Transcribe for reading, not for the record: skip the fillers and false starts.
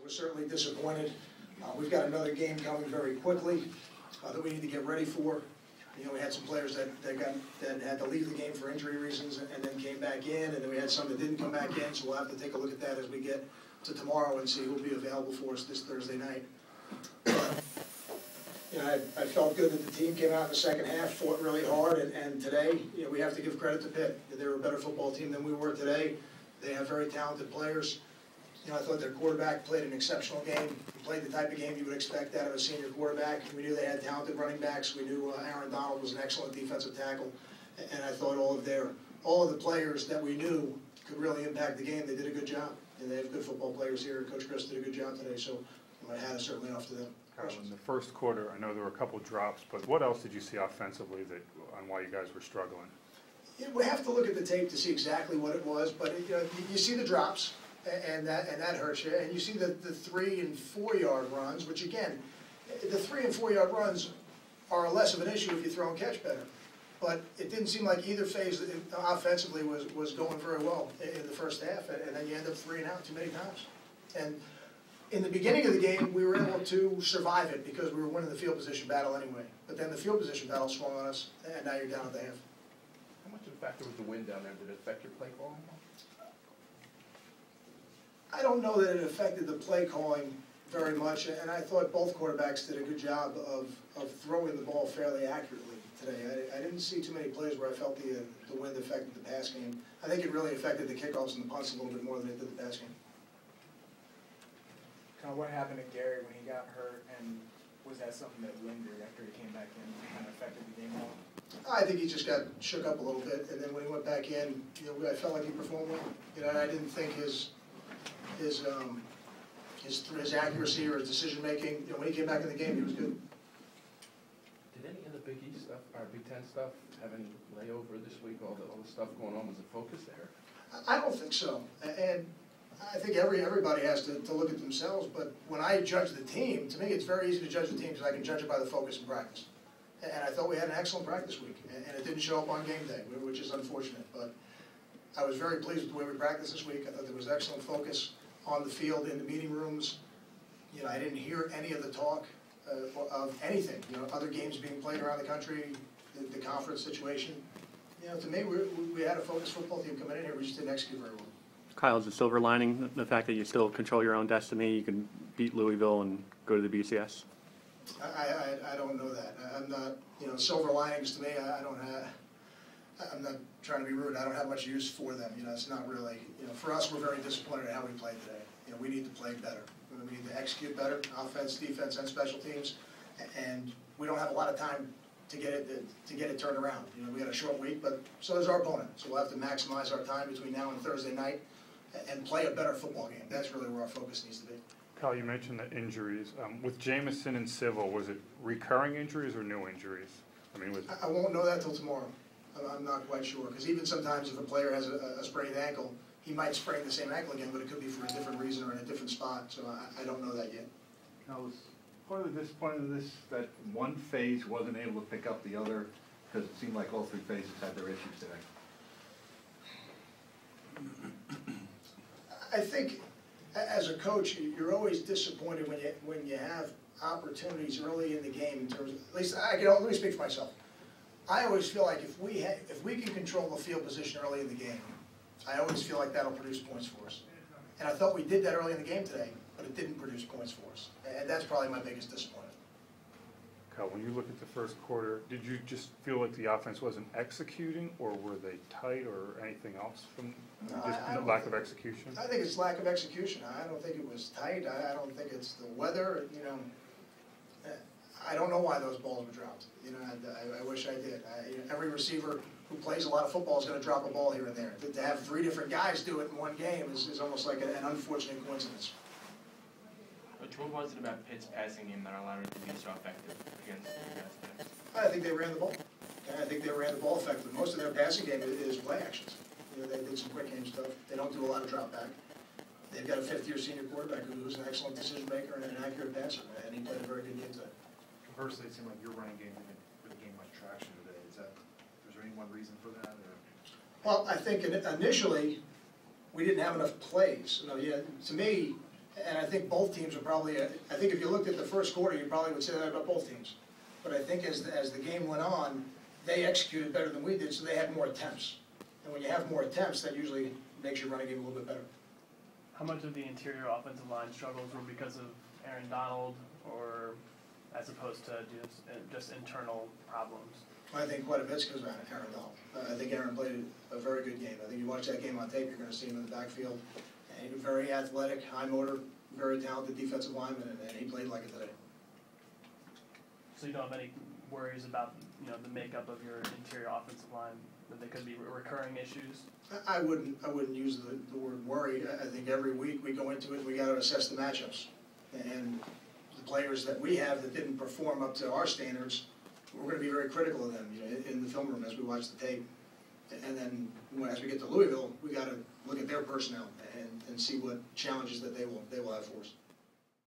We're certainly disappointed. We've got another game coming very quickly that we need to get ready for. You know, we had some players that had to leave the game for injury reasons and then came back in, and then we had some that didn't come back in, so we'll have to take a look at that as we get to tomorrow and see who will be available for us this Thursday night. You know, I felt good that the team came out in the second half, fought really hard, and today, you know, we have to give credit to Pitt. They were a better football team than we were today. They have very talented players. You know, I thought their quarterback played an exceptional game. He played the type of game you would expect out of a senior quarterback. We knew they had talented running backs. We knew Aaron Donald was an excellent defensive tackle. And I thought all of the players that we knew could really impact the game, they did a good job. And they have good football players here. Coach Chris did a good job today, so my hat is certainly off to them. Kyle, in the first quarter, I know there were a couple drops, but what else did you see offensively on why you guys were struggling? Yeah, we have to look at the tape to see exactly what it was, but you know, you see the drops. And that hurts you. And you see the 3 and 4 yard runs, which again, the 3 and 4 yard runs are less of an issue if you throw and catch better. But it didn't seem like either phase offensively was going very well in the first half, and then you end up 3 and out too many times. And in the beginning of the game, we were able to survive it because we were winning the field position battle anyway. But then the field position battle swung on us, and now you're down at the half. How much of a factor was the wind down there? Did it affect your play calling? I don't know that it affected the play calling very much, and I thought both quarterbacks did a good job of throwing the ball fairly accurately today. I didn't see too many plays where I felt the wind affected the pass game. I think it really affected the kickoffs and the punts a little bit more than it did the pass game. Kind of what happened to Gary when he got hurt, and was that something that lingered after he came back in and kind of affected the game at all? I think he just got shook up a little bit, and then when he went back in, you know, I felt like he performed well. You know, and I didn't think his accuracy or his decision making, you know, when he came back in the game, he was good. Did any of the Big East stuff, or Big Ten stuff, have any layover this week? All the stuff going on, was the focus there? I don't think so, and I think everybody has to look at themselves. But when I judge the team, to me, it's very easy to judge the team because I can judge it by the focus in practice. And I thought we had an excellent practice week, and it didn't show up on game day, which is unfortunate. But I was very pleased with the way we practiced this week. I thought there was excellent focus on the field, in the meeting rooms. You know, I didn't hear any of the talk of anything. You know, other games being played around the country, the conference situation. You know, to me, we had a focused football team coming in here. We just didn't execute very well. Kyle, is the silver lining the fact that you still control your own destiny? You can beat Louisville and go to the BCS? I don't know that. I'm not, you know, silver linings to me, I'm not trying to be rude. I don't have much use for them. You know, it's not really, you know, for us, we're very disappointed at how we played today. You know, we need to play better. We need to execute better, offense, defense, and special teams. And we don't have a lot of time to get it turned around. You know, we had a short week, but so does our opponent. So we'll have to maximize our time between now and Thursday night and play a better football game. That's really where our focus needs to be. Kyle, you mentioned the injuries. With Jamison and Civil, was it recurring injuries or new injuries? I mean, I won't know that till tomorrow. I'm not quite sure, because even sometimes if a player has a sprained ankle, he might sprain the same ankle again, but it could be for a different reason or in a different spot. So I don't know that yet. Now, was part of the disappointment of this that one phase wasn't able to pick up the other, because it seemed like all 3 phases had their issues today? I think as a coach, you're always disappointed when you have opportunities early in the game. In terms of, at least let me speak for myself. I always feel like if we can control the field position early in the game, I always feel like that'll produce points for us. And I thought we did that early in the game today, but it didn't produce points for us. And that's probably my biggest disappointment. Kyle, when you look at the first quarter, did you just feel like the offense wasn't executing, or were they tight, or anything else from just lack of execution? I think it's lack of execution. I don't think it was tight. I don't think it's the weather. You know, I don't know why those balls were dropped. You know, I wish I did. Every receiver who plays a lot of football is going to drop a ball here and there. To have 3 different guys do it in one game is almost like an unfortunate coincidence. Coach, what was it about Pitt's passing game that allowed it to be so effective against the guys? I think they ran the ball. I think they ran the ball effectively. Most of their passing game is play actions. You know, they did some quick game stuff. They don't do a lot of drop back. They've got a 5th-year senior quarterback who's an excellent decision maker and an accurate passer, and he played a very good game today. Conversely, it seemed like your running game didn't really gain much traction today. Is there any one reason for that? Or? Well, I think initially we didn't have enough plays. You know, to me, And I think both teams are probably, I think if you looked at the first quarter, you probably would say that about both teams. But I think as the game went on, they executed better than we did, so they had more attempts. And when you have more attempts, that usually makes your running game a little bit better. How much of the interior offensive line struggles were because of Aaron Donald, or as opposed to just internal problems? I think quite a bit's because of Aaron Donald. I think Aaron played a very good game. I think you watch that game on tape, you're going to see him in the backfield. And he was very athletic, high motor, very talented defensive lineman, and he played like it today. So you don't have any worries about the makeup of your interior offensive line, that they could be recurring issues? I wouldn't use the word worry. I think every week we go into it and we got to assess the matchups. And the players that we have that didn't perform up to our standards, we're going to be very critical of them in the film room as we watch the tape. And then as we get to Louisville, we got to look at their personnel and see what challenges that they will have for us.